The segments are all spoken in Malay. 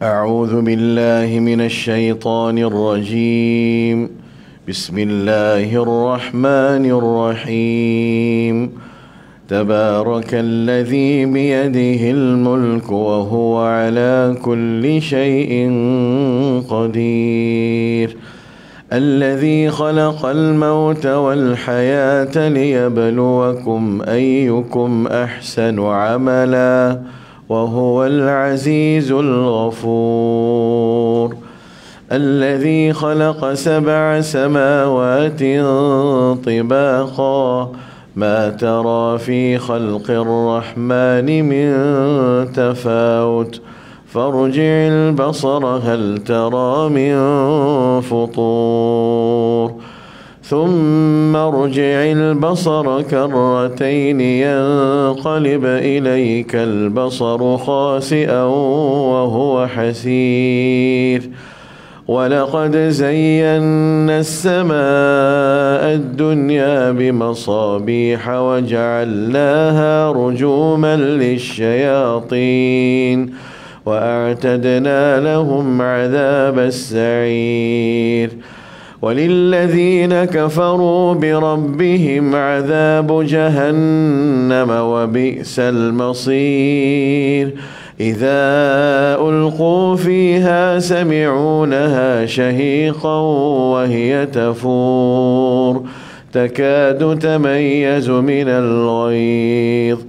أعوذ بالله من الشيطان الرجيم. بسم الله الرحمن الرحيم. تبارك الذي بيده الملك وهو على كل شيء قدير. الذي خلق الموت والحياة ليبلوكم أيكم أحسن عملا وهو العزيز الغفور. الذي خلق 7 سماوات طباقا ما ترى في خلق الرحمن من تفاوت فارجع البصر هل ترى من فطور ثم ارجع البصر كرتين ينقلب إليك البصر خاسئا وهو حسير. ولقد زينا السماء الدنيا بمصابيح وجعلناها رجوما للشياطين وأعتدنا لهم عذاب السعير. وللذين كفروا بربهم عذاب جهنم وبئس المصير. إذا ألقوا فيها سمعوا لها شهيقا وهي تفور تكاد تميز من الغيظ.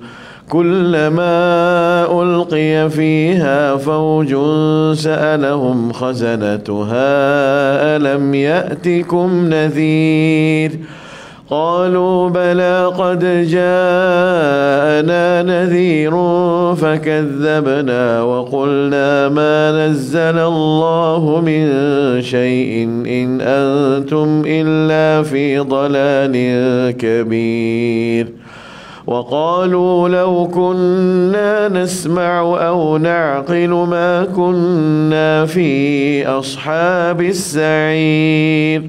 كلما ألقي فيها فوج سألهم خزنتها ألم يأتكم نذير قالوا بلى قد جاءنا نذير فكذبنا وقلنا ما نزل الله من شيء إن أنتم إلا في ضلال كبير. وقالوا لو كنا نسمع أو نعقل ما كنا في أصحاب السعير.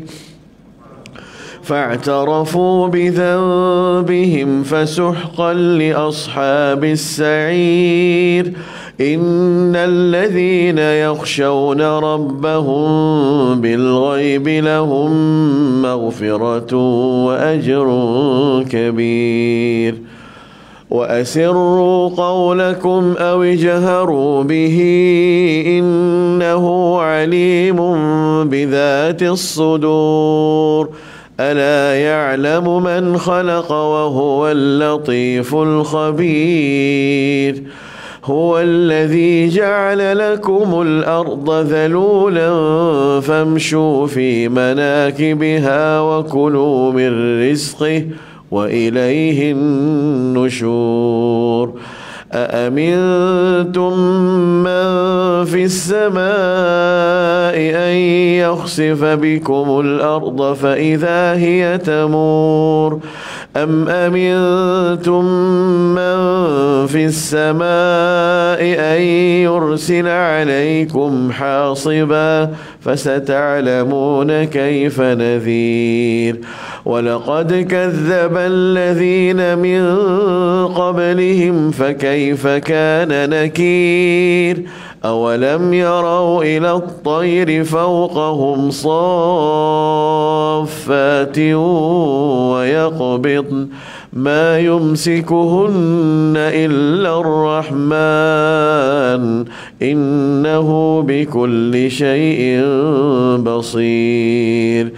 فاعترفوا بذنبهم فسحقا لأصحاب السعير. إن الذين يخشون ربهم بالغيب لهم مغفرة وأجر كبير. وأسروا قولكم أو اجهروا به إنه عليم بذات الصدور. ألا يعلم من خلق وهو اللطيف الخبير. هو الذي جعل لكم الأرض ذلولا فامشوا في مناكبها وكلوا من رزقه وإليه النشور. أأمنتم من في السماء أن يخسف بكم الأرض فإذا هي تمور أم أمنتم من في السماء أن يرسل عليكم حاصبا فستعلمون كيف نذير. ولقد كذب الذين من قبلهم فكيف كان نكير. أولم يروا إلى الطير فوقهم صافات ويقبضن ما يمسكهن إلا الرحمن إنه بكل شيء بصير.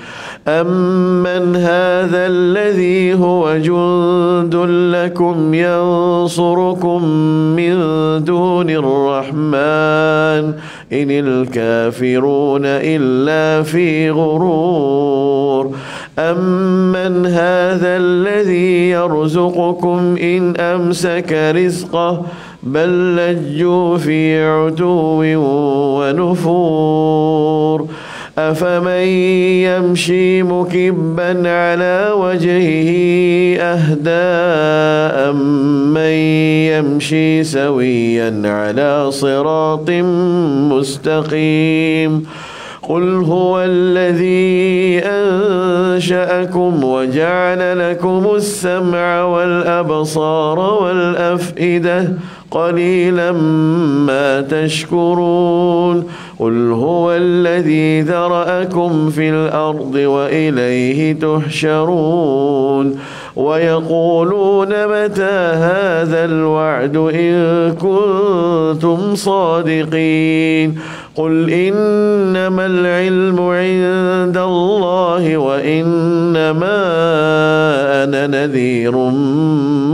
أمن هذا الذي هو جند لكم ينصركم من دون الرحمن إن الكافرون إلا في غرور. أمن هذا الذي يرزقكم إن أمسك رزقه بل لجوا في عتو ونفور. أفمن يمشي مكبا على وجهه أهدى أمن يمشي سويا على صراط مستقيم. قل هو الذي أنشأكم وجعل لكم السمع والأبصار والأفئدة قليلا ما تشكرون قل هو الذي ذرأكم في الأرض وإليه تحشرون ويقولون متى هذا الوعد إن كنتم صادقين قل إنما العلم عند الله وإنما أنا نذير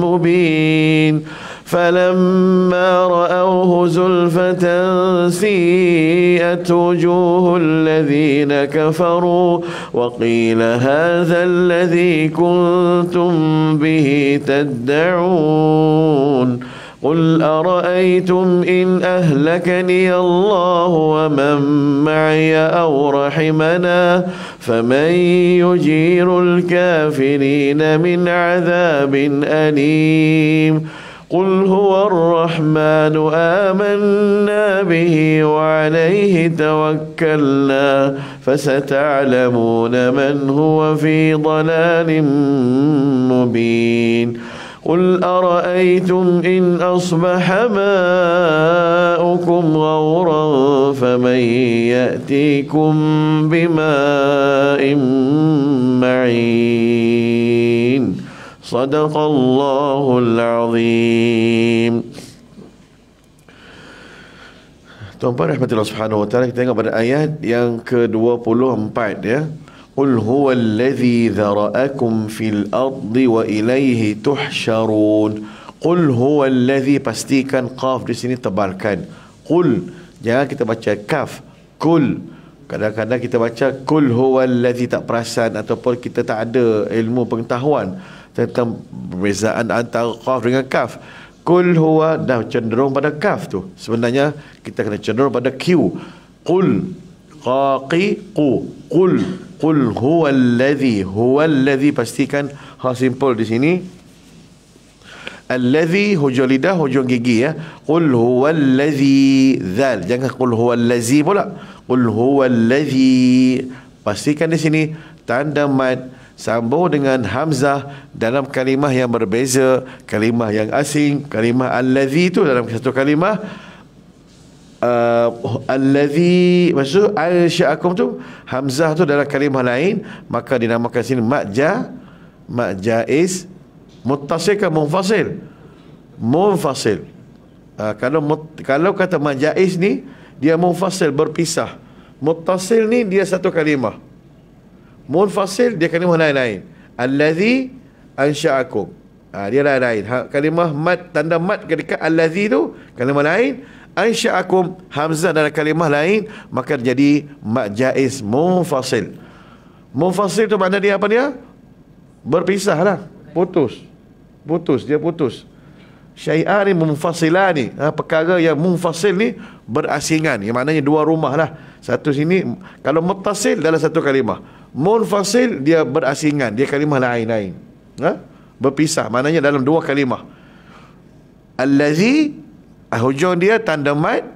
مبين فلما رأوه زلفة سيئت وجوه الذين كفروا وقيل هذا الذي كنتم به تدعون قل أرأيتم إن أهلكني الله ومن معي أو رحمنا فمن يجير الكافرين من عذاب أليم قل هو الرحمن آمنا به وعليه توكلنا فستعلمون من هو في ضلال مبين قل أرأيتم إن أصبح ماؤكم غورا فمن يأتيكم بماء معين صدق الله العظيم. Tuan-tuan rahmatullah subhanahu wa ta'ala, kita tengok pada ayat yang ke-24 ya. Qul huwallazi dzara'akum fil ardi wa ilaihi tuhsyarun. Qul huwallazi, pastikan qaf di sini tebalkan. Qul, jangan kita baca kaf. Qul. Kadang-kadang kita baca qul huwallazi, tak perasan ataupun kita tak ada ilmu pengetahuan tentang perbezaan antara qaf dengan kaf. Qul huwa dah cenderung pada kaf tu. Sebenarnya kita kena cenderung pada q. Qul qaqi qu. Qul huwallazi. Huwallazi, pastikan ha simple di sini. Allazi hujung lidah, hujung gigi ya. Qul huwallazi zal. Jangan qul huwallazi pula. Qul huwallazi. Pastikan di sini tanda mad sambung dengan hamzah dalam kalimah yang berbeza, kalimah yang asing. Kalimah allazi tu dalam satu kalimah, allazi maksud ansha'akum tu hamzah tu dalam kalimah lain, maka dinamakan sini mad jaiz muttasil ke munfasil? Munfasil. Kalau kata mad jaiz ni dia munfasil, berpisah. Muttasil ni dia satu kalimah. Munfasil dia kalimah lain-lain. Allazi ansha'akum, dia lain-lain. Kalimah mad, tanda mad ketika allazi tu kalimah lain, ansha'akum hamzah dalam kalimah lain, maka jadi mad jaiz munfasil. Munfasil tu makna dia apa dia? Berpisah lah, putus. Dia putus. Syai'ani munfasilani, perkara yang munfasil ni berasingan, yang maknanya dua rumah lah. Satu sini, kalau muttasil dalam satu kalimah, munfasil dia berasingan, dia kalimah lain-lain, berpisah, maknanya dalam dua kalimah. Allazi hujung dia tanda mad,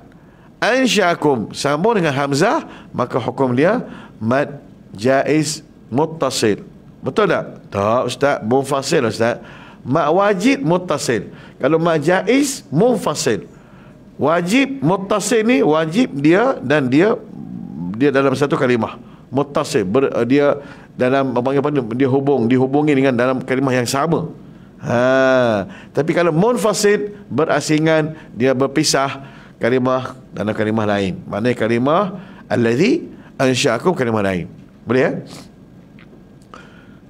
ansha'akum sambung dengan hamzah, maka hukum dia mad jaiz muttasil. Betul tak? Tak ustaz, munfasil ustaz. Mad wajib muttasil. Kalau mad jaiz munfasil. Wajib muttasil ni wajib dia dan dia dalam satu kalimah. Muttasil dia dalam apa dia dihubungi dengan dalam kalimah yang sama. Tapi kalau munfasil berasingan, dia berpisah kalimah dalam kalimah lain. Maknanya kalimah allazi ansha'akum kalimah lain. Boleh ya?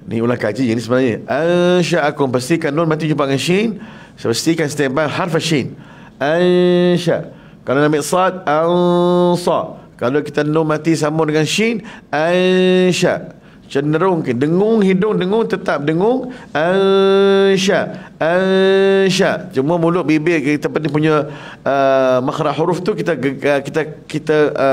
Ni ulang kaji ini sebenarnya. Ansha'akum, pastikan nun mati jumpa dengan shin. Pastikan standby harf shin. Ansha. Kalau nak ambil sad, ansa. Kalau kita nun mati sambung dengan shin, ansha. cenderung ke dengung hidung, dengung tetap dengung. Ansya. Cuma mulut bibir kita punya makhraj huruf tu kita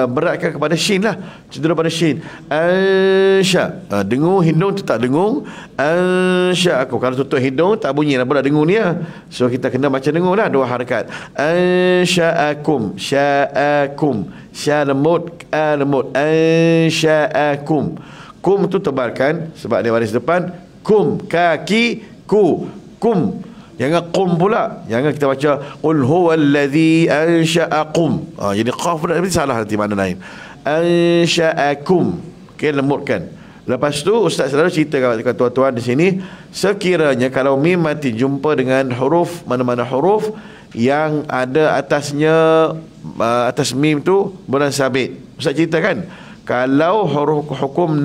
beratkan kepada shin lah, cenderung pada shin. Ansya. Dengung hidung tetap dengung. Ansya aku. Kalau tutup hidung tak bunyi lah pula dengung ni ya. So kita kena baca dengung lah, dua harakat. Ansya'akum, sya'akum, sya lemut, a lemut. Ansya'akum. Kum tu tebalkan sebab dia baris depan. Kum, kaki, ku, kum. Jangan kum pula. Jangan kita baca qul huwallazi ansha'akum. Jadi qaf pula nanti salah nanti makna lain. Ansha'akum. Okey, lemutkan. Lepas tu ustaz selalu cerita kepada tuan-tuan di sini, sekiranya kalau mim mati jumpa dengan huruf, mana-mana huruf yang ada atasnya, atas mim tu bulan sabit. Ustaz cerita kan, kalau huruf hukum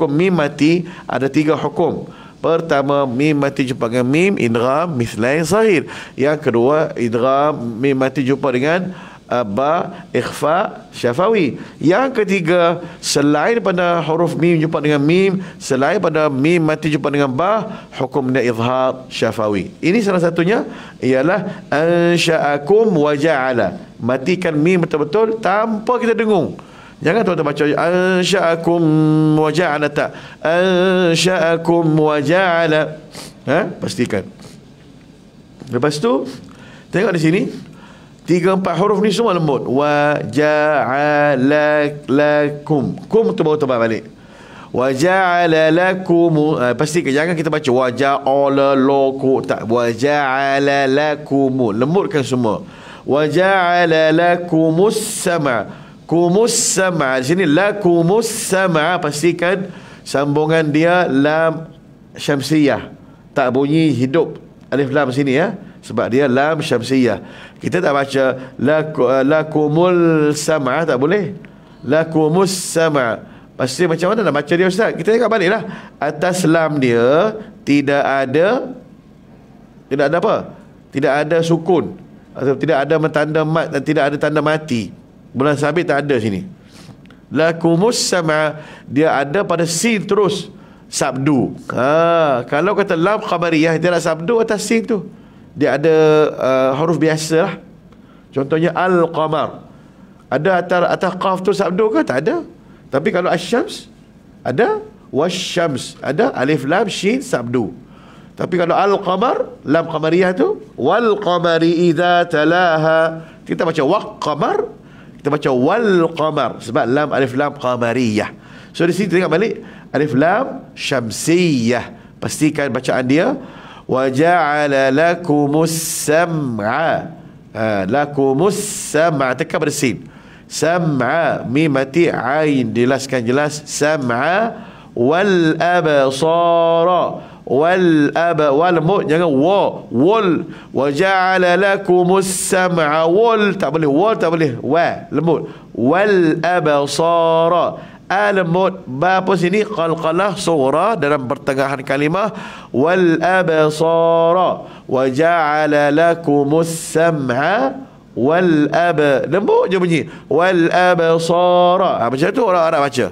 mim mati ada 3 hukum. Pertama, mim mati jumpa dengan mim, idgham mithlain sahir. Yang kedua, idgham mim mati jumpa dengan ba, ikhfa syafawi. Yang ketiga, selain pada huruf mim jumpa dengan mim, selain pada mim mati jumpa dengan ba, hukumnya izhar syafawi. Ini salah satunya ialah ansya'akum wa ja'ala. Matikan mim betul-betul tanpa kita dengung. Jangan tuan-tuan baca ansya'akum wa ja'ala, tak. Ansya'akum wa ja'ala. Pastikan. Lepas tu tengok di sini 3-4 huruf ni semua lembut. Wa ja'ala lakum. Kum tu baru tebal balik. Wa ja'ala lakum. Pastikan jangan kita baca wa ja'ala lakum, tak. Wa ja'ala lakum. Lembutkan semua. Wa ja'ala lakumus sama'. Kumus sama'. Di sini lakumus sama'. Pastikan sambungan dia lam syamsiyah, tak bunyi hidup alif lam sini ya, sebab dia lam syamsiyah. Kita tak baca lakumul sama', tak boleh. Lakumus sama'. Pasti macam mana nak baca dia ustaz? Kita tengok baliklah. Atas lam dia tidak ada apa? Tidak ada sukun, atau tidak ada tanda mat, dan tidak ada tanda mati. Bulan sabit tak ada sini. Lakumus sama', dia ada pada sin terus, sabdu. Kalau kata lam qamariyah, dia nak sabdu atas sin tu, dia ada huruf biasa lah. Contohnya al-qamar, ada atas qaf tu sabdu ke? Tak ada. Tapi kalau asyams ada, wasyams ada, alif lam shin sabdu. Tapi kalau al-qamar, lam qamariyah tu, wal qamari idza talaha, kita baca waq-qamar, kita baca wal qamar, sebab lam alif lam qamariyah. So di sini tengok balik, alif lam syamsiyah. Pastikan bacaan dia. Wa ja'ala lakumus sam'a. Lakumus sam'a, tekan pada sin. Sam'a, mim mati, ain jelaskan jelas. Sam'a wal absara. Wal mut, jangan wal. Wa ja'ala lakumus sam'a wal, tak boleh wal, tak boleh wa, lembut. Wal absara, al-mut, ba pun sini qalqalah sughra dalam pertengahan kalimah. Wal absara wa ja'ala lakumus sam'a wal lembut je bunyi. Wal absara. Macam tu orang Arab baca.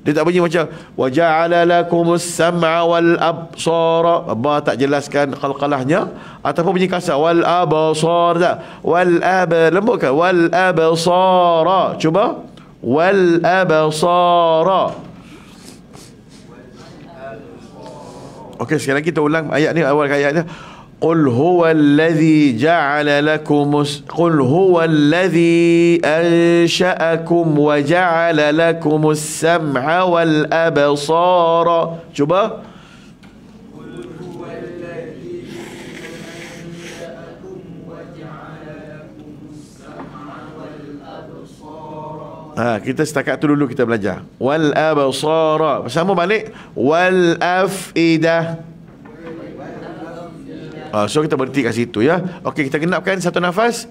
Dia tak bunyi macam wa ja'ala lakumus sam'a wal absara. Ba tak jelaskan qalqalahnya, ataupun bunyi kasar wal absar, tak. Wal lembut kan? Wal absara. Cuba wal absara. Okey, sekali lagi kita ulang ayat ni, awal ayatnya. Qul huwallazi ja'ala lakumus, qul huwallazi ansha'akum wa ja'ala lakumus sam'a wal absara. Cuba. Qul huwallazi ansha'akum wa ja'ala lakumus sam'a wal absara. Kita setakat tu dulu kita belajar. Wal absara. Bersama balik. Wal afidah. So kita berhenti kat situ ya. Okey, kita genapkan satu nafas.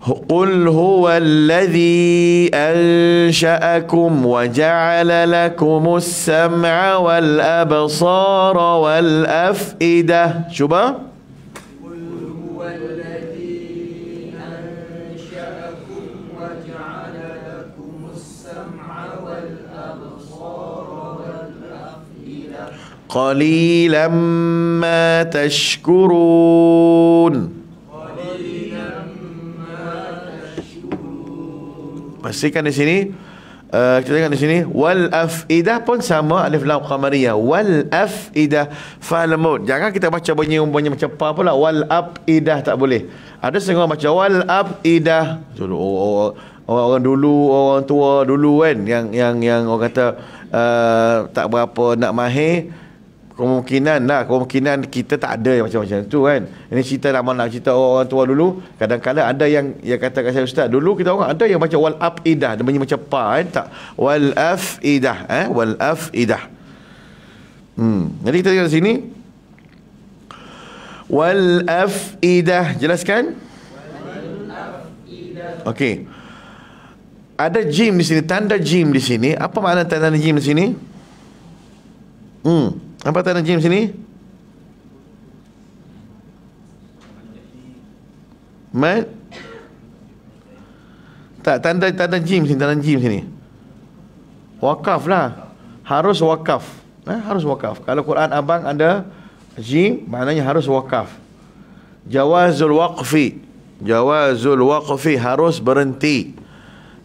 Qul huwallazi ansha'akum wa ja'ala lakumus sam'a wal absara wal af'idah. Cuba. Qul huwallazi ansha'akum wa ja'ala lakumus sam'a wal absara wal Qalilan ma tashkurun. Pastikan di sini kita tengok di sini wal afidah pun sama alif lam qamariyah. Wal afidah falmud. Jangan kita baca bunyi macam pa pula. Wal afidah tak boleh. Ada setengah baca wal afidah. Orang dulu, orang tua dulu kan yang orang kata tak berapa nak mahir. Kemungkinan kita tak ada yang macam-macam tu kan. Ini cerita lama nak cerita orang tua dulu. Kadang-kadang ada yang kata kat saya, ustaz, dulu kita orang ada yang baca wal afidah, dia bunyi macam pa kan, tak wal afidah, wal afidah. Jadi kita tengok sini wal afidah, jelaskan. Okey. Ada jim di sini, tanda jim di sini. Apa makna tanda jim di sini? Apa tanda jim sini? Tak, tanda jim sini, tanda jim sini. Wakaf lah. Harus wakaf. Harus wakaf. Kalau Quran abang ada jim, maknanya harus wakaf. Jawazul waqfi. Jawazul waqfi, harus berhenti.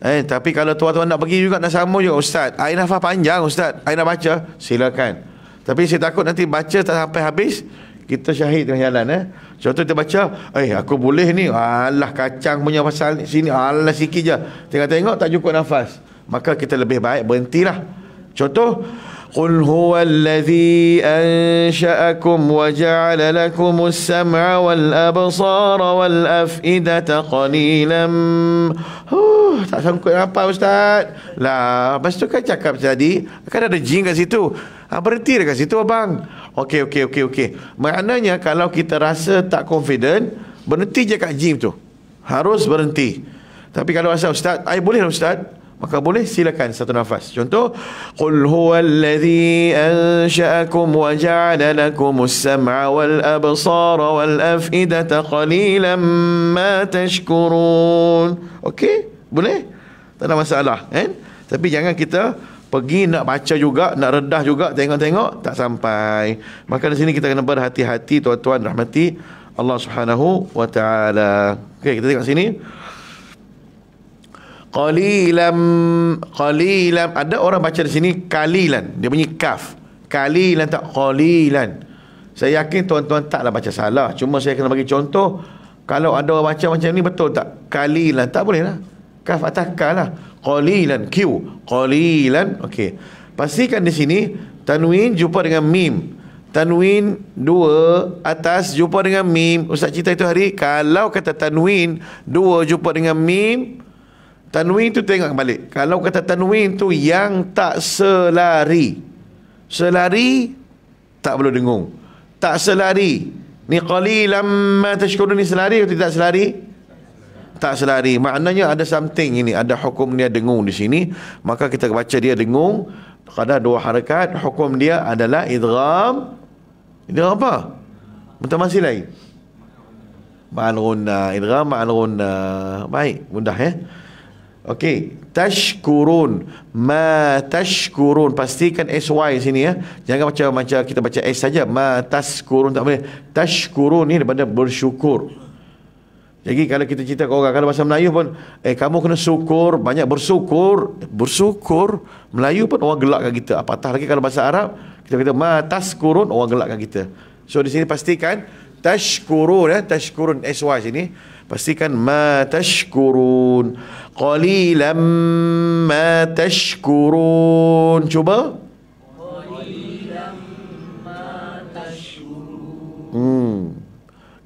Tapi kalau tuan-tuan nak pergi juga, nak sambung juga, ustaz, air nafas panjang, ustaz, air nak baca, silakan. Tapi saya takut nanti baca tak sampai habis, kita syahid tengah jalan. Contoh kita baca, aku boleh ni, alah kacang punya pasal sini, alah sikit je, tengok-tengok tak cukup nafas, maka kita lebih baik berhentilah. Contoh, Qul huwallazi ansha'akum wa ja'ala lakumus sam'a wal absara wal af'idata qalilan. Tak sangkut apa, ustaz? Lah, lepas tu kan cakap tadi, kan ada jin kat situ. Berhenti dekat situ abang. Okey. Maknanya kalau kita rasa tak confident, berhenti je kat jin tu. Harus berhenti. Tapi kalau rasa, ustaz, boleh lah ustaz, maka boleh, silakan satu nafas. Contoh, Qul huwallazi ansha'akum wa ja'ala lakumus sam'a wal absara wal af'idata qalilan ma tashkurun. Okey, boleh? Tak ada masalah kan? Tapi jangan kita pergi nak baca juga, nak redah juga, tengok-tengok tak sampai. Maka di sini kita kena berhati-hati, tuan-tuan rahmati Allah Subhanahu wa taala. Okey, kita tengok sini. Qalilan, ada orang baca di sini qalilan, dia bunyi kaf. Qalilan tak qalilan. Saya yakin tuan-tuan taklah baca salah. Cuma saya kena bagi contoh. Kalau ada orang baca macam ni, betul tak? Qalilan, tak boleh lah. Kaf atas ka lah. Qalilan, Q. Qalilan, okey. Pastikan di sini tanwin jumpa dengan mim. Tanwin dua atas jumpa dengan mim. Ustaz cerita itu hari, kalau kata tanwin dua jumpa dengan mim, tanwin tu tengok balik. Kalau kata tanwin tu yang tak selari, selari tak perlu dengung. Tak selari, ni qalilan ma tashkurun, ni selari atau tidak selari? Tak selari. Maknanya ada something ini, ada hukum dia dengung di sini. Maka kita baca dia dengung, ada dua harakat. Hukum dia adalah idgham. Idgham apa? Mutamassil lain. Ma'al ghunna, idgham ma'al ghunna. Baik, mudah ya. Okey, tashkurun, ma tashkurun, pastikan SY sini ya. Jangan macam kita baca S saja, ma tashkurun, tak boleh. Tashkurun ni daripada bersyukur. Jadi kalau kita cerita ke orang, kalau bahasa Melayu pun, kamu kena syukur, banyak bersyukur. Bersyukur, Melayu pun orang gelak kat kita. Apatah lagi kalau bahasa Arab, kita kata ma tashkurun, orang gelak kat kita. So di sini pastikan tashkurun ya, tashkurun SY sini. Pastikan ma tashkurun. Qalilan ma tashkurun. Cuba. Qalilan ma tashkurun.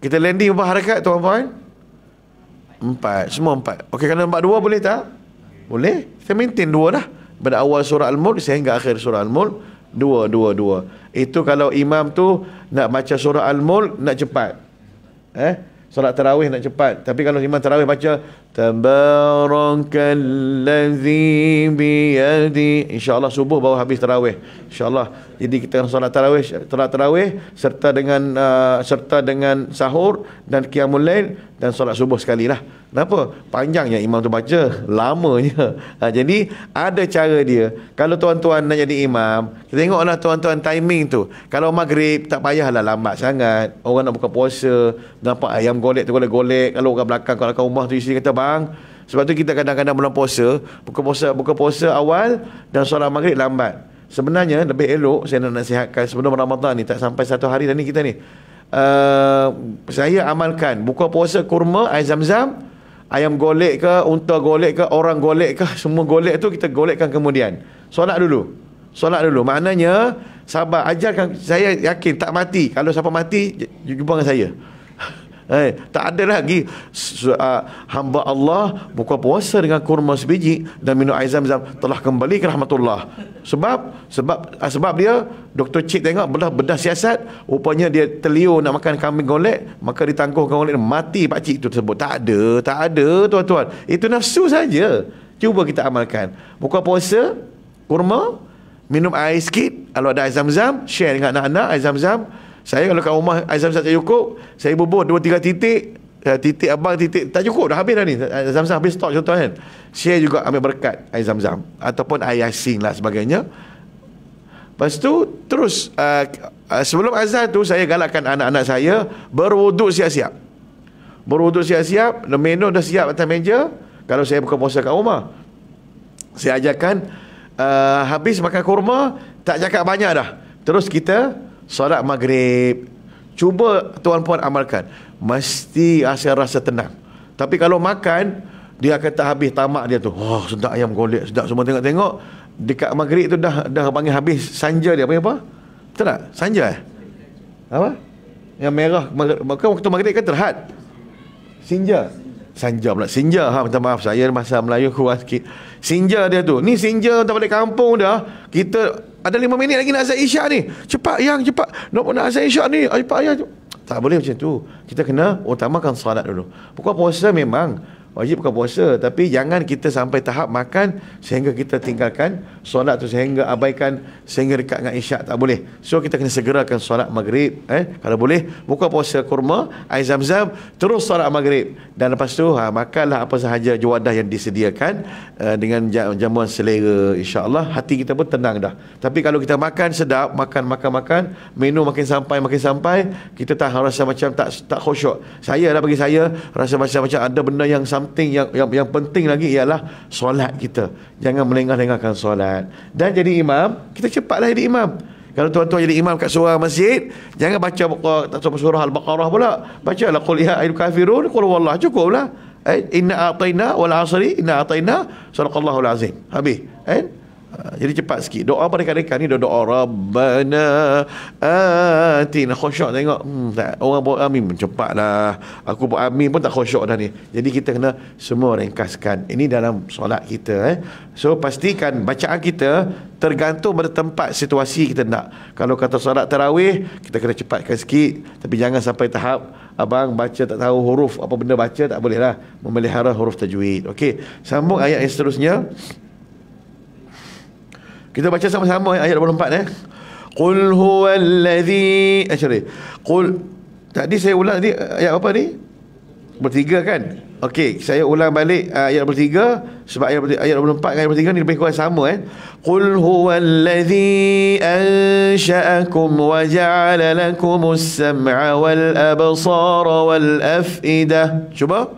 Kita landing berapa harakat tuan-tuan? 4. Semua 4. Okey, kalau nampak 2 boleh tak? Boleh. Kita maintain 2 dah. Pada awal surah Al-Mulk sehingga akhir surah Al-Mulk, 2. Itu kalau imam tu nak baca surah Al-Mulk nak cepat. Solat tarawih nak cepat. Tapi kalau imam tarawih baca Tabarakalladzi biyadi. InsyaAllah subuh baru habis tarawih, InsyaAllah. Jadi kita solat tarawih serta dengan sahur dan qiyamul lail dan solat subuh sekali lah. Kenapa? Panjangnya imam tu baca, lamanya. Jadi ada cara dia. Kalau tuan-tuan nak jadi imam, tengoklah tuan-tuan timing tu. Kalau maghrib tak payahlah lambat sangat. Orang nak buka puasa, nampak ayam golek tu golek-golek. Kalau orang belakang, kalau kat rumah tu isteri kata, bang, sebab tu kita kadang-kadang bulan puasa, buka puasa awal dan solat maghrib lambat. Sebenarnya lebih elok, saya nak nasihatkan sebelum Ramadan ni, tak sampai 1 hari dah ni kita ni, saya amalkan buka puasa kurma, air zam-zam, ayam golek ke, unta golek ke, orang golek ke, semua golek tu kita golekkan kemudian. Solat dulu. Maknanya sabar, ajarkan. Saya yakin tak mati. Kalau siapa mati, jumpa dengan saya. Tak ada lagi hamba Allah buka puasa dengan kurma sebiji dan minum air zam-zam telah kembali ke rahmatullah. Sebab dia Dr. Cik tengok bedah siasat, rupanya dia terliur nak makan kambing golek, maka ditangguhkan golek, mati pak cik tu tersebut. Tak ada tuan-tuan, itu nafsu saja. Cuba kita amalkan. Buka puasa kurma, minum air sikit, kalau ada air zam-zam share dengan anak-anak air zam-zam. Saya kalau kat rumah air zam-zam tak cukup, saya bubur 2-3 titik, titik abang, titik tak cukup, dah habis dah ni. Air zam-zam habis stok contoh kan. Share juga ambil berkat air zam-zam ataupun air yasin lah sebagainya. Lepas tu terus sebelum azan tu saya galakkan anak-anak saya berwuduk siap-siap. Minum dah siap atas meja. Kalau saya buka puasa kat rumah, saya ajarkan habis makan kurma, tak cakap banyak dah, terus kita solat maghrib. Cuba tuan-puan amalkan, mesti rasa tenang. Tapi kalau makan, dia akan tak habis, tamak dia tu. Oh, sedap ayam golek, sedap semua. Tengok dekat maghrib tu dah panggil habis sanja dia. Apa? Betul tak? Sanja apa? Yang merah. Maka waktu maghrib kan terhad. Sanja pula. Sinja. Minta maaf, saya bahasa Melayu kurang sikit. Sinja dia tu. Ni sinja tak balik kampung dah. Kita ada 5 minit lagi nak azan isyak ni. Cepat yang cepat. Nak azan isyak ni. Cepat yang. Tak boleh macam tu. Kita kena utamakan salat dulu. Bukan puasa memang wajib buka puasa, tapi jangan kita sampai tahap makan sehingga kita tinggalkan solat tu, sehingga abaikan, sehingga dekat dengan isyak. Tak boleh. So kita kena segerakan solat maghrib. Kalau boleh buka puasa kurma, air zam-zam, terus solat maghrib, dan lepas tu makanlah apa sahaja juadah yang disediakan dengan jamuan selera. InsyaAllah hati kita pun tenang dah. Tapi kalau kita makan sedap, makan, minum makin sampai, kita tak rasa macam tak khusyuk. Saya lah, bagi saya rasa macam ada benda yang something yang penting lagi ialah solat kita. Jangan melengah-lengahkan solat. Dan jadi imam, kita cepatlah jadi imam. Kalau tuan-tuan jadi imam kat surah masjid, jangan baca surah Al-Baqarah pula. Bacalah qul ya ayyuhal kafirun, qul huwallahu, cukuplah. Inna a'tayna wal 'asri, inna a'tayna, sadaqallahul azim. Habis. Jadi cepat sikit. Doa pada rekan-rekan ni doa Rabbana atina, khusyuk. Tengok orang buat amin cepatlah. Aku buat amin pun tak khusyuk dah ni. Jadi kita kena semua ringkaskan. Ini dalam solat kita. So pastikan bacaan kita tergantung pada tempat situasi kita nak. Kalau kata solat tarawih, kita kena cepatkan sikit, tapi jangan sampai tahap abang baca tak tahu huruf apa benda baca, tak boleh lah. Memelihara huruf tajwid. Okey, sambung ayat yang seterusnya. Kita baca sama-sama ayat 24. Qul huwallazi, Qul, tadi saya ulang tadi ayat apa ni? Bertiga kan? Okey, saya ulang balik ayat bertiga, sebab ayat 24 dengan ayat bertiga ni lebih kurang sama. Qul huwallazi ansha'akum wa ja'ala lakumus sam'a wal absara wal af'idah. Cuba.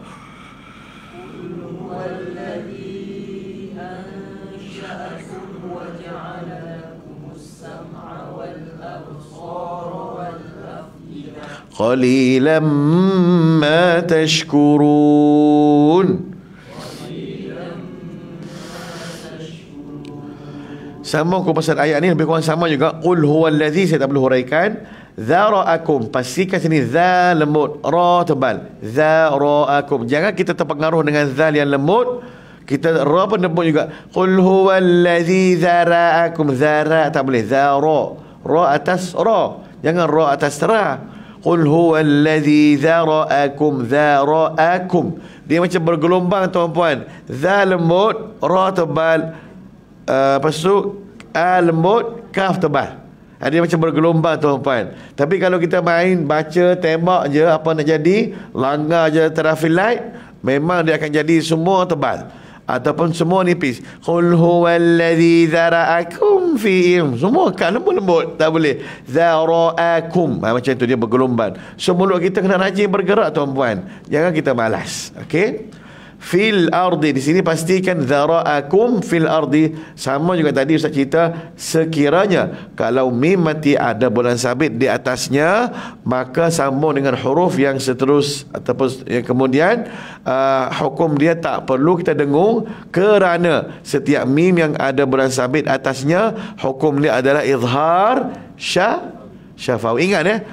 Qalilan ma tashkurun. Sama aku pasal ayat ni lebih kurang sama juga. Qul huwallazi, saya tak perlu huraikan. Dzara'akum, pastikan sini za lembut, ra tebal. Dzara'akum, jangan kita terpengaruh dengan zal yang lembut, kita ra pun lembut juga. Qul huwallazi dzara'akum, zara tak boleh, zara, ra atas ra, jangan ra atas ra. Qul huwallazi dzara'akum. Dzara'akum, dia macam bergelombang tuan-puan. Za lembut, ra tebal, lepas tu a lembut, kaf tebal. Dia macam bergelombang tuan-puan. Tapi kalau kita main baca tembak je, apa nak jadi, langgar je traffic light, memang dia akan jadi semua tebal ataupun semua nipis. Qul huwallazi dzara'akum fi'im, semua kan lembut-lembut, tak boleh. Dzara'akum, macam tu dia bergelombang. So mulut kita kena rajin bergerak tuan-puan, jangan kita malas. Okey. Fil ardi, di sini pastikan dzara'akum fil ardi. Sama juga tadi Ustaz cerita, sekiranya kalau mim mati ada bulan sabit di atasnya, maka sambung dengan huruf yang seterus ataupun yang kemudian hukum dia tak perlu kita dengung, kerana setiap mim yang ada bulan sabit atasnya, hukum dia adalah izhar syafawi. Ingat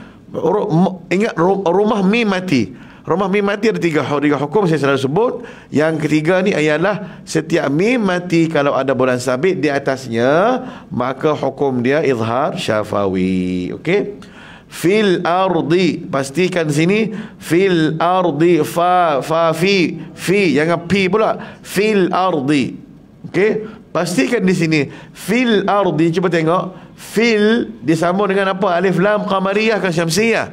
ingat rumah mim mati. Rumah mim mati ada tiga hukum saya selalu sebut. Yang ketiga ni ialah setiap mim mati kalau ada bulan sabit di atasnya, maka hukum dia izhar syafawi. Okey. Fil ardi, pastikan sini fil ardi, fa fi, jangan pi pula. Fil ardi. Okey. Pastikan di sini fil ardi. Cuba tengok, fil disambung dengan apa? Alif lam qamariyah ke syamsiyah?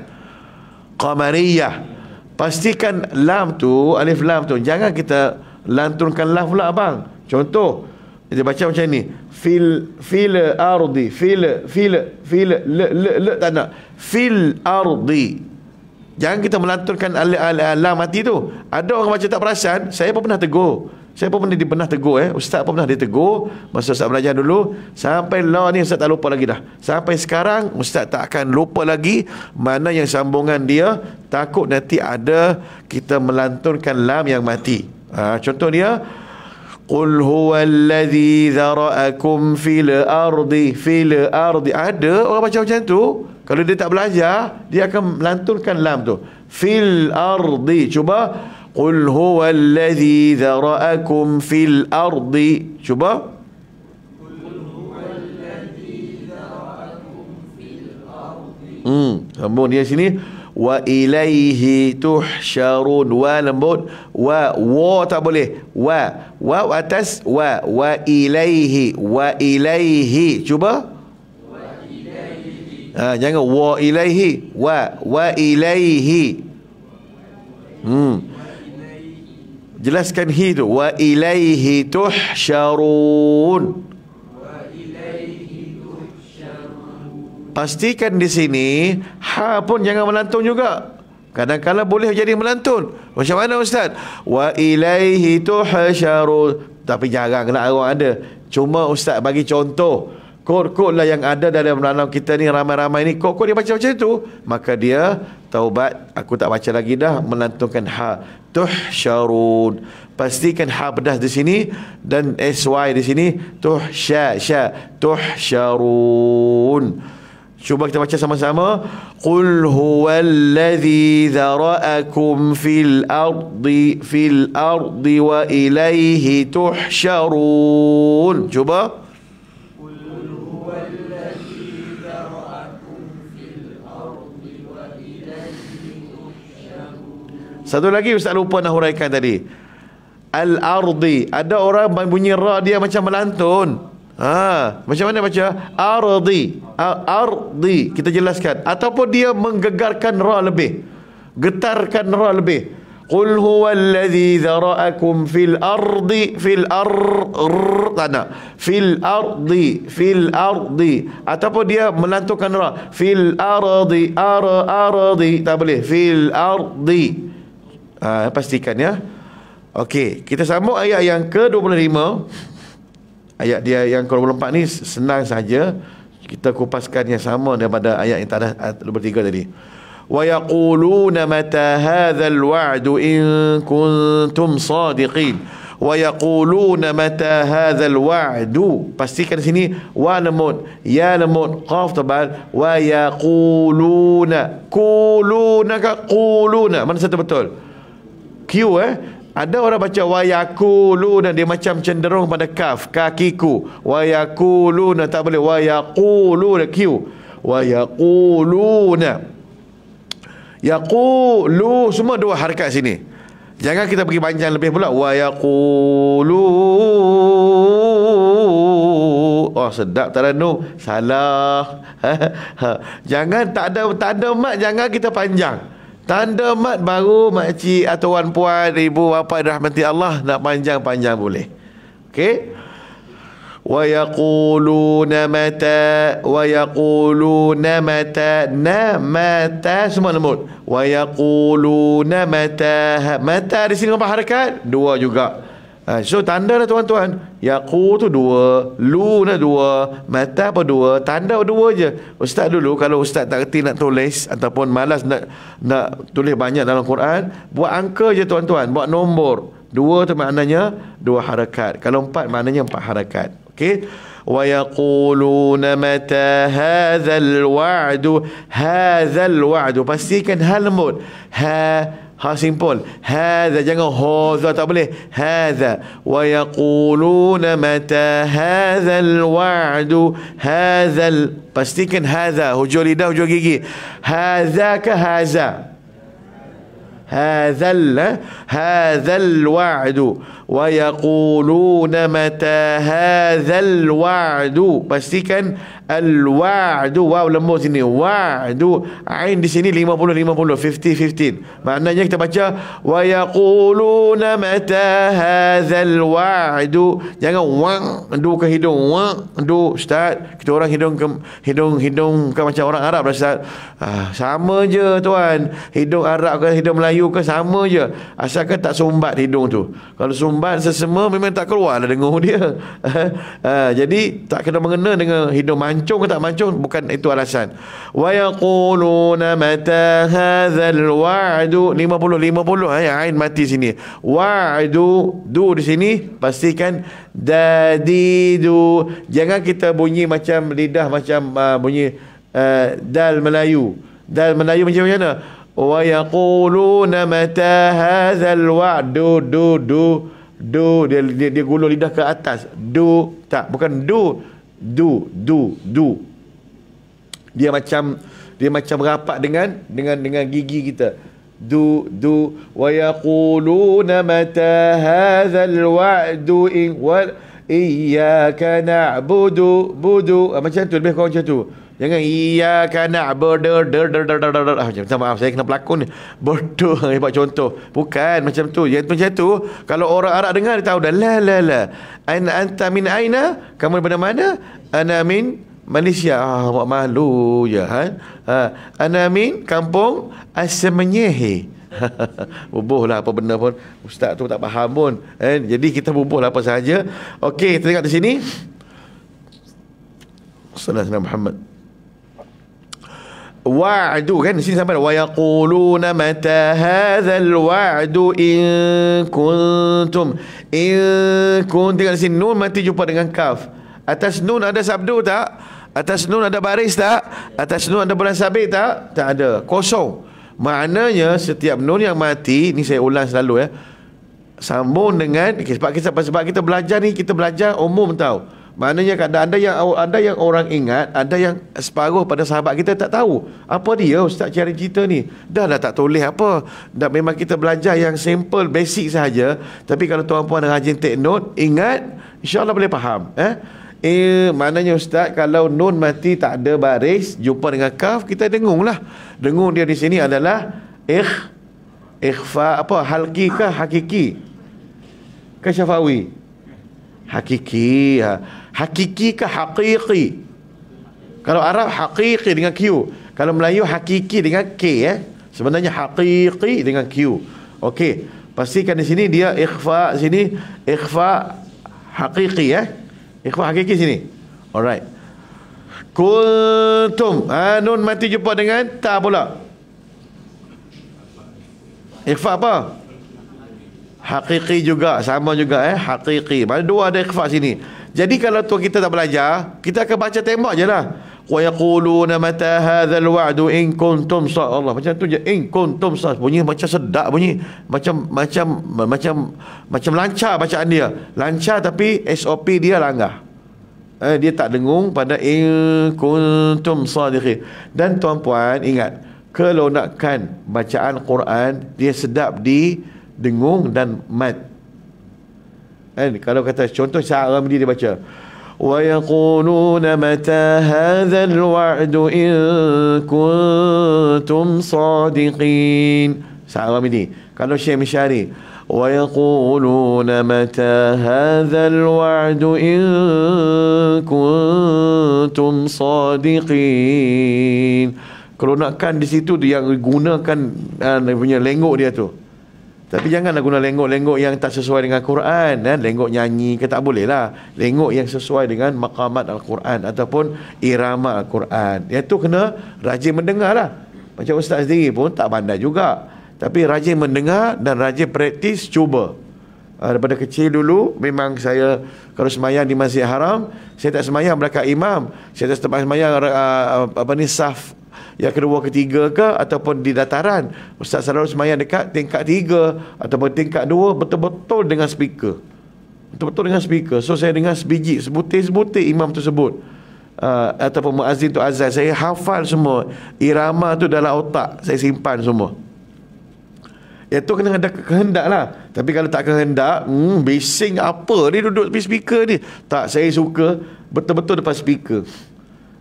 Qamariyah. Pastikan lam tu, alif lam tu, jangan kita lantunkan lam pula abang. Contoh, dia baca macam ni, fil ardi, fil le tak nak, fil ardi. Jangan kita melantunkan lam mati tu. Ada orang baca tak perasan, saya pun pernah tegur. Saya pun pernah tegur, ustaz pun pernah ditegur masa ustaz belajar dulu. Sampai lah ni ustaz tak lupa lagi dah. Sampai sekarang ustaz tak akan lupa lagi mana yang sambungan dia. Takut nanti ada kita melantunkan lam yang mati. Contoh dia, Qul huwallazi dzara'akum fil ardi. Fil ardi, ada orang baca macam tu. Kalau dia tak belajar, dia akan melantunkan lam tu. Fil ardi. Cuba, Qul huwallazi dzara'akum fil ardi. Cuba. Qul huwallazi dzara'akum fil ardi. Sambung dia sini. Wa ilaihi tuhsyarun. Wa lembut. Wa tak boleh. Wa atas. Wa ilaihi. Wa ilaihi. Cuba. Wa ilaihi. Jangan wa ilaihi. Wa ilaihi. Jelaskan hi tu. Wa ilaihi tuhsyarun. Pastikan di sini ha pun jangan melantun juga. Kadang-kadang boleh jadi melantun. Macam mana ustaz? Wa ilaihi tuhsyarun. Tapi jaranglah orang ada. Cuma ustaz bagi contoh. Kod-kod lah yang ada dalam kita ni, ramai-ramai ni kod-kod dia baca macam tu, maka dia taubat, aku tak baca lagi dah, melantunkan ha. Tuhsyarun. Pastikan ha pedas di sini dan sy di sini. Tuhsyarun. Cuba kita baca sama-sama. Qul huwallazi dzara'akum fil ardi wa ilaihi tuhsyarun. Cuba. Satu lagi ustaz lupa nak huraikan tadi. Al-ardi. Ada orang bunyi ra dia macam melantun. Macam mana baca? Ardi. Ardi. Kita jelaskan. Ataupun dia menggegarkan ra lebih. Getarkan ra lebih. Qul huwallazi dzara'akum fil ardi. Fil ardi. Ataupun dia melantunkan ra. Fil ardi. Ardi. Tak boleh. Fil ardi. Pastikan ya. Okey, kita sambung ayat yang ke-25. Ayat dia yang ke-24 ni senang saja. Kita kupaskan yang sama daripada ayat yang tak ada nombor 3 tadi. Wa yaquluna mata hadzal wa'du in kuntum sadiqin. Wa yaquluna mata hadzal wa'du. Pastikan sini wa lemut, ya lemut, qaf tebal. Wa yaquluna. Quluna. Mana satu betul? Q Ada orang baca wa yaquluna, dia macam cenderung pada kaf, kakiku. Wa yaquluna tak boleh. Wa yaquluna Q. Wa yaquluna. Yaqulu semua dua harakat sini. Jangan kita pergi panjang lebih pula. Wa yaqulu. Oh sedap taranum. Salah. Jangan tak ada mat, jangan kita panjang. Tanda mat baru makcik atau wan puan, ibu bapa rahmati Allah nak panjang-panjang boleh. Okey. Wa yaquluna mata, wa yaquluna mata, na mata semua lembut. Wa yaquluna mata, mata di sini berapa harakat? Dua juga. So tanda lah tuan-tuan. Yaqu tu dua, lu na dua, mata apa dua, tanda dua je. Ustaz dulu kalau ustaz tak reti nak tulis ataupun malas nak tulis banyak dalam Quran, buat angka je tuan-tuan, buat nombor. Dua tu maknanya dua harakat. Kalau empat maknanya empat harakat. Okey. Wa yaquluna mata hadzal wa'du, hadzal wa'du. Pastikan ha lembut. Ha simple. Hadza, jangan hadza, tak boleh. Hadza. Wa yaquluna mata hadzal wa'du, hadzal. Pastikan hadza, hujung lidah, hujung gigi. Hadza ka hadza. Hadzal wa'du. Wa yaquluna mata hadzal wa'du. Pastikan al-wa'du, waw lembut sini, wa'du, ain di sini 50-50, 50-15. Maknanya kita baca wa yaquluna mata hadzal wa'du. Jangan wa'du ke hidung, wa'du. Ustaz, kita orang hidung ke macam orang Arab dah Ustaz. Sama je tuan. Hidung Arab ke hidung Melayu ke sama je. Asalkan tak sumbat hidung tu. Kalau sumbat sesama memang tak keluar lah dengung dia. Jadi tak kena mengena dengan hidung mancung ke tak mancung, bukan itu alasan. Wa yaquluna mata hadzal wa'du, 50-50, ain mati sini. Wa'du, du di sini pastikan dadidu. Jangan kita bunyi macam lidah macam bunyi dal Melayu. Dal Melayu macam mana? Wa yaquluna mata hadzal wa'du, du dia gulung lidah ke atas. Du tak, bukan du. Dia macam rapat dengan gigi kita. Du wa yaquluna mata hadzal wa'du in wa iyyaka na'budu macam tu, lebih kurang macam tu. Jangan iyyaka na'budu macam maaf saya kena pelakon ni. Bodoh buat contoh. Bukan macam tu. Yang macam tu kalau orang Arab dengar dia tahu dah. La. Anta min aina? Kamu daripada mana? Ana min Malaysia. Buat malu je Ana min kampung Asemenyehe. Bubuh lah apa benda pun. Ustaz tu tak faham pun. Jadi kita bubuh lah apa sahaja. Okey, kita tengok di sini. Sallallahu Muhammad. Wa'du kan di sini sampai wa yaquluna mata hadzal wa'du in kuntum. Tinggal di sini nun mati jumpa dengan kaf. Atas nun ada sabdu tak? Atas nun ada baris tak? Atas nun ada bulan sabit tak? Tak ada, kosong. Maknanya setiap nun yang mati, ni saya ulang selalu sambung dengan sebab kita belajar ni, kita belajar umum tahu. Maknanya ada yang orang ingat, ada yang separuh pada sahabat kita tak tahu. Apa dia ustaz cari cerita ni? Dah tak tulis apa. Dah memang kita belajar yang simple, basic sahaja. Tapi kalau tuan-puan rajin take note, ingat, insya-Allah boleh faham. Maknanya ustaz kalau nun mati tak ada baris, jumpa dengan kaf, kita dengunglah. Dengung dia di sini adalah ikhfa apa? Halqi ke hakiki? Ke syafawi? Hakiki. Hakiki ke haqiqi? Kalau Arab haqiqi dengan Q. Kalau Melayu hakiki dengan K. Sebenarnya haqiqi dengan Q. Okey. Pastikan di sini dia ikhfa sini, ikhfa haqiqi Ikhfa hakiki sini. Alright. Kuntum. Nun mati jumpa dengan ta pula. Ikhfa apa? Hakiki juga, sama juga hakiki. Mana dua ada ikhfa sini. Jadi kalau tu kita tak belajar, kita akan baca tembak je lah. Wa yaquluna mata hadzal wa'du in kuntum Allah. Macam tu je, in kuntum bunyi macam sedap, bunyi macam lancar bacaan dia. Lancar tapi SOP dia langgar. Dia tak dengung pada in kuntum sadiqin. Dan tuan-puan ingat, kelonakan bacaan Quran dia sedap di dengung dan mat. Kan kalau kata contoh Syah Ramli dia baca wa yaquluna mata hadzal wa'du in kuntum sadiqin. Syah Ramli. Kalau Syekh Misyari wa yaquluna mata hadzal wa'du in kuntum sadiqin. Keronakan di situ dia yang gunakan punya lenggok dia tu. Tapi janganlah guna lenggok-lenggok yang tak sesuai dengan Quran, lenggok nyanyi ke tak boleh lah. Lenggok yang sesuai dengan maqamat Al-Quran ataupun irama Al-Quran. Yang tu kena rajin mendengar lah. Macam ustaz sendiri pun tak pandai juga, tapi rajin mendengar dan rajin praktis cuba. Daripada kecil dulu memang saya kalau semayang di Masjid Haram, saya tak semayang belakang imam. Saya tak semayang saf yang kedua, ketiga ke ataupun di dataran. Ustaz selalu semayang dekat tingkat 3 ataupun tingkat 2, betul-betul dengan speaker. Betul-betul dengan speaker. So saya dengar sebiji, sebutir-sebutir imam tersebut ataupun muazzin tu azan. Saya hafal semua. Irama tu dalam otak saya simpan semua. Itu kena ada kehendak lah. Tapi kalau tak kehendak, bising apa dia duduk tepi speaker ni. Tak, saya suka betul-betul depan speaker.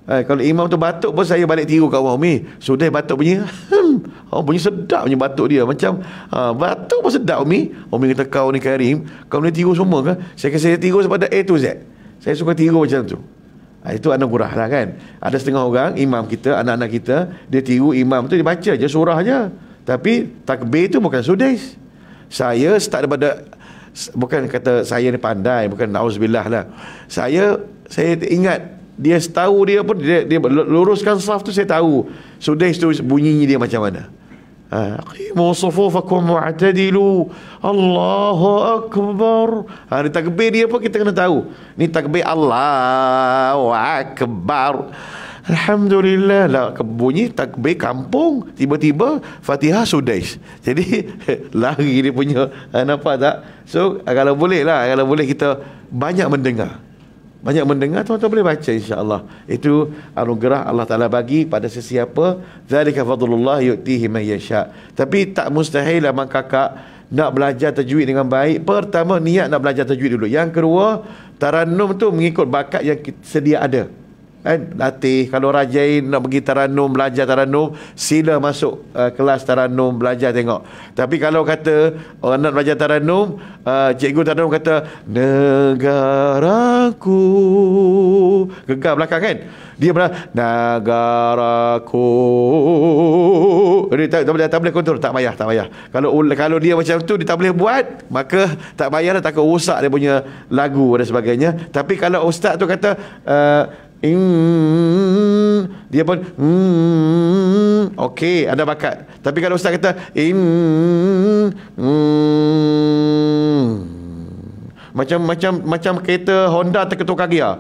Kalau imam tu batuk pun saya balik tiru kat orang. Umi, sudah batuk punya. Bunyi sedap punya batuk dia. Macam batuk pun sedap Umi. Umi kata kau ni Karim, kau ni tiru semua ke? Saya kata saya tiru daripada A to Z. Saya suka tiru macam tu. Itu anugerah lah kan. Ada setengah orang, imam kita, anak-anak kita, dia tiru imam tu, dia baca je surah je. Tapi takbir tu bukan sudais. Saya start daripada, bukan kata saya ni pandai, bukan na'uzubillah lah. Saya ingat dia tahu dia pun dia luruskan saf tu, saya tahu sudah itu bunyinya dia macam mana. Aqimu sufufakum wa'tadilu, Allahu akbar. Ni takbir dia pun kita kena tahu. Ni takbir Allahu akbar, alhamdulillah lah. Bunyi takbir kampung, tiba-tiba Fatihah sudais. Jadi lari dia punya, nampak tak? So kalau boleh lah, kalau boleh kita banyak mendengar. Banyak mendengar, tuan-tuan boleh baca insya-Allah. Itu anugerah Allah Taala bagi pada sesiapa. Zalika fadlullah yu'tihi man yasha. Tapi tak mustahil abang kakak nak belajar tajwid dengan baik. Pertama, niat nak belajar tajwid dulu. Yang kedua, tarannum tu mengikut bakat yang sedia ada. Kan? Latih. Kalau rajin nak pergi tarannum, belajar tarannum, sila masuk kelas tarannum, belajar tengok. Tapi kalau kata orang nak belajar tarannum, cikgu tarannum kata negaraku, gegar belakang kan, dia belah negaraku, dia tak boleh kontrol. Tak payah. Kalau dia macam tu dia tak boleh buat, maka tak payahlah, takut rosak dia punya lagu dan sebagainya. Tapi kalau ustaz tu kata dia pun okey, ada bakat. Tapi kalau ustaz kata macam kereta Honda terketuk gear,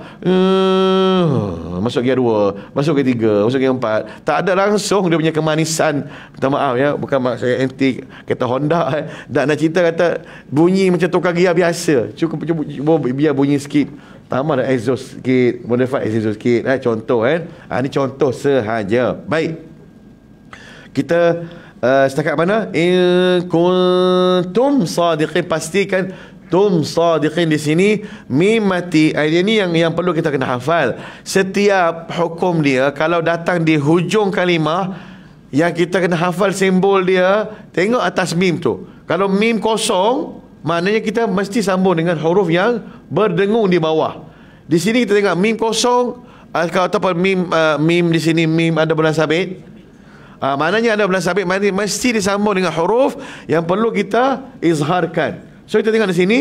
masuk gear 2, masuk gear 3, masuk gear 4, tak ada langsung dia punya kemanisan. Minta maaf ya, bukan mak saya anti kereta Honda. Tak nak cerita kata bunyi macam tukar gear biasa, cukup biar bunyi sikit, tambah ada exhaust sikit, modify exhaust sikit. Contoh kan. Ini contoh sahaja. Baik, kita setakat mana? In kuntum sadiqin, pastikan tum sadiqin di sini mim mati. Dia ni yang perlu kita kena hafal. Setiap hukum dia kalau datang di hujung kalimah, yang kita kena hafal simbol dia. Tengok atas mim tu. Kalau mim kosong, maknanya kita mesti sambung dengan huruf yang berdengung di bawah. Di sini kita tengok mim kosong, ataupun mim di sini mim ada bulan sabit. Maknanya ada bulan sabit, mesti disambung dengan huruf yang perlu kita izharkan. So kita tengok di sini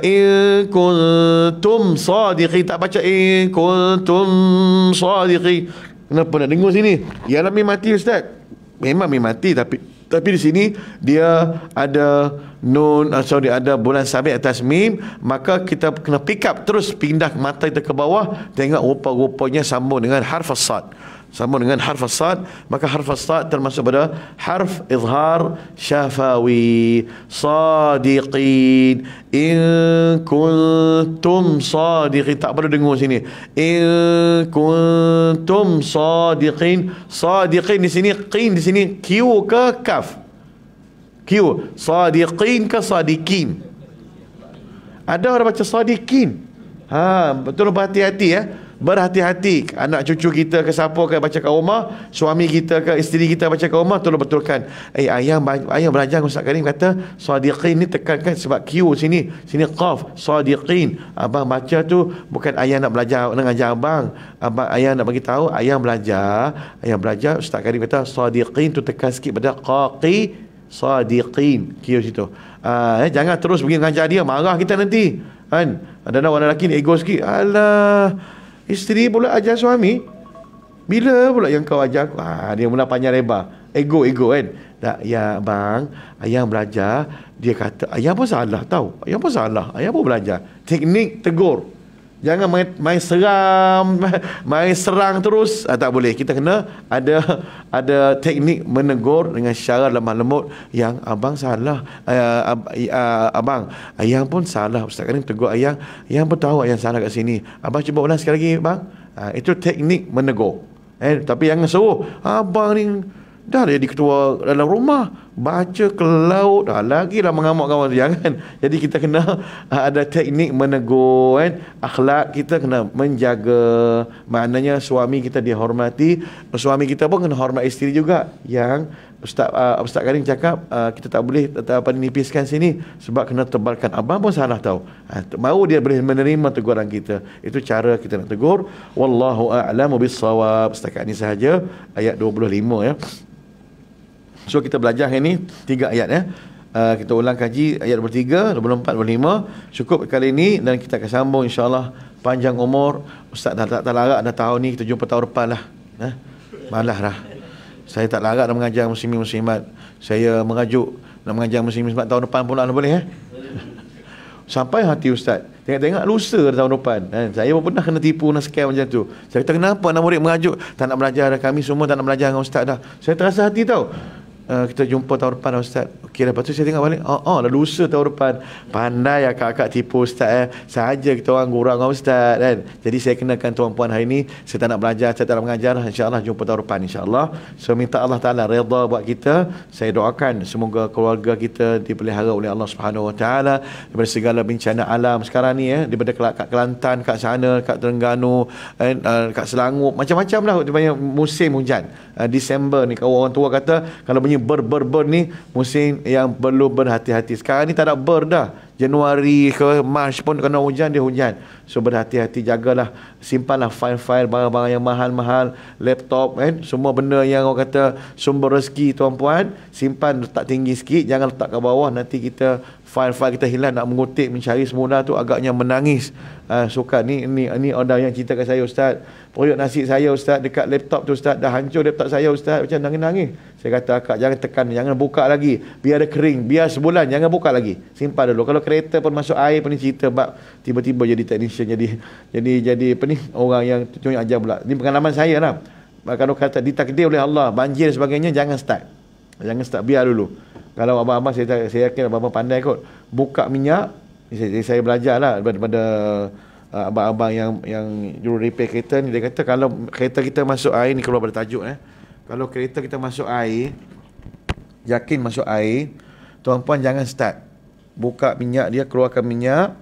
in kuntum sadiqin, tak baca in kuntum sadiqin. Kenapa nak dengar sini? Ialah mim mati ustaz. Memang mim mati, tapi di sini dia ada nun, ada bulan sabit atas mim, maka kita kena pick up terus, pindah mata kita ke bawah, tengok rupa-rupanya sambung dengan harf as-sad. sambung dengan harf as-sad, maka harf as-sad termasuk pada harf izhar syafawi. Sadiqin, in kuntum sadiqin, tak perlu dengar sini. In kuntum sadiqin. Sadiqin di sini, qin di sini, q ke kaf? Q. Sadiqin ke sadiqin? Ada orang baca sadiqin. Betul, berhati-hati ya. Berhati-hati. Anak cucu kita ke siapa ke baca kat rumah, suami kita ke isteri kita baca kat rumah, tolong betulkan. Ayah belajar Ustaz Karim kata sadiqin ni tekankan sebab Q sini qaf, sadiqin. Abang baca tu bukan ayah nak belajar, nak ajar abang. Ayah nak bagi tahu, ayah belajar Ustaz Karim kata sadiqin tu tekan sikit pada qaqi sadiqin, Q situ. Jangan terus pergi mengajar dia, marah kita nanti kan. Ada orang lelaki ni ego sikit, alah, isteri pula ajar suami, bila pula yang kau ajar aku? Dia mula panjang lebar, ego kan. Tak, ya bang, ayah belajar. Dia kata ayah pun salah tahu, ayah pun belajar. Teknik tegur, jangan main seram, main serang terus. Tak boleh. Kita kena ada teknik menegur dengan cara lemah lembut. Yang abang salah, abang, ayah pun salah. Ustaz Karim tegur ayah pun tahu ayah salah kat sini. Abang cuba ulang sekali lagi bang. Itu teknik menegur. Tapi jangan suruh abang ni dah jadi ketua dalam rumah, baca ke laut, lagi lah mengamuk kawan. Jangan. Jadi kita kena ada teknik menegur kan. Akhlak kita kena menjaga. Maknanya suami kita dihormati, suami kita pun kena hormat isteri juga. Yang Ustaz Karim cakap kita tak boleh nipiskan sini sebab kena tebalkan. Abang pun salah tahu. Baru dia boleh menerima teguran kita. Itu cara kita nak tegur. Wallahu a'lamu bis-shawab. Setakat ni sahaja ayat 25 ya. So kita belajar hari ni 3 ayat ya. Kita ulang kaji ayat 23, 24, 25. Cukup kali ini dan kita akan sambung insya-Allah panjang umur. Ustaz tak larat dah tahun ni, kita jumpa tahun depan lah. Malas dah. Saya tak larat nak mengajar muslimin muslimat. Saya mengajuk nak mengajar muslimin muslimat tahun depan pula boleh Sampai hati Ustaz. Tengok-tengok lusa tahun depan. Saya pun pernah kena tipu, nak scam macam tu. Saya kata kenapa anak murid mengajuk tak nak belajar dah, kami semua tak nak belajar dengan Ustaz dah. Saya terasa hati tau. Kita jumpa tahun depan Ustaz. Okey, lepas tu saya tengok balik, dah lusa tahun depan. Pandai akak-akak tipu Ustaz Sahaja kita orang gurau dengan Ustaz kan. Jadi saya kenakan tuan-puan hari ni, saya tak nak belajar, saya tak nak mengajar. InsyaAllah jumpa tahun depan insyaAllah. So minta Allah Ta'ala redha buat kita. Saya doakan semoga keluarga kita dipelihara oleh Allah Subhanahu Wa Ta'ala daripada segala bencana alam sekarang ni daripada kat Kelantan, kat sana, kat Terengganu, kat Selangor, macam-macam lah banyak musim hujan. Disember ni kalau orang tua kata kalau bunyi ber ni musim yang perlu berhati-hati. Sekarang ni tak ada dah. Januari ke Mac pun kena hujan, dia hujan. So berhati-hati, jagalah, simpanlah file-file barang-barang yang mahal-mahal, laptop kan, semua benda yang orang kata sumber rezeki tuan-puan, simpan letak tinggi sikit, jangan letak ke bawah, nanti kita file-file kita hilang, nak mengutip mencari semula tu agaknya menangis. Suka ni order yang cerita kat saya Ustaz, periuk nasi saya Ustaz dekat laptop tu Ustaz, dah hancur laptop saya Ustaz, macam nangis-nangis. Saya kata akak jangan tekan, jangan buka lagi, biar dia kering, biar sebulan, jangan buka lagi, simpan dulu. Kalau kereta pun masuk air pun ni cerita bab tiba-tiba jadi technician, jadi apa ni, orang yang tunjuk ajar pula. Ni pengalaman saya lah. Kalau kata ditakdir oleh Allah banjir sebagainya, jangan start, biar dulu. Kalau abang-abang saya yakin abang-abang pandai kot buka minyak. Saya belajar lah daripada abang-abang yang juru repair kereta ni. Dia kata kalau kereta kita masuk air ni, keluar pada tajuk kalau kereta kita masuk air, yakin masuk air, tuan-puan jangan start. Buka minyak dia, keluarkan minyak.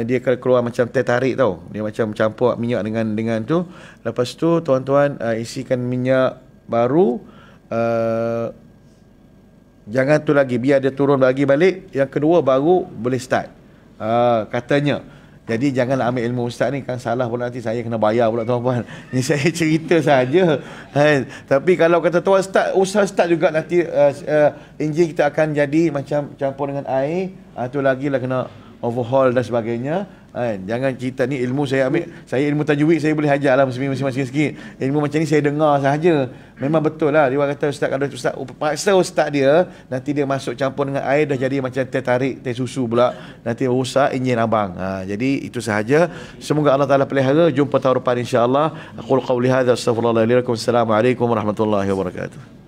Dia akan keluar macam teh tarik tau. Dia macam campur minyak dengan tu. Lepas tu tuan-tuan isikan minyak baru. Jangan tu lagi, biar dia turun lagi balik. Yang kedua baru boleh start. Katanya. Jadi janganlah ambil ilmu Ustaz ni, kan salah pula nanti saya kena bayar pula tuan-puan. Ni saya cerita saja. Tapi kalau kata tuan start, usaha start juga nanti enjin kita akan jadi macam campur dengan air. Tu lagi lah kena overhaul dan sebagainya. Jangan kita ni ilmu saya ambil, saya ilmu tajwid saya boleh ajar lah masing-masing sikit. Ilmu macam ni saya dengar sahaja. Memang betul lah dia kata ustaz, kalau ustaz paksa ustaz dia, nanti dia masuk campur dengan air dah jadi macam teh tarik, teh susu pula, nanti rosak enjin abang. Jadi itu sahaja. Semoga Allah Taala pelihara. Jumpa tahun depan insya-Allah. Aqul qawli hadza astaghfirullah li wa lakum. Assalamualaikum warahmatullahi wabarakatuh.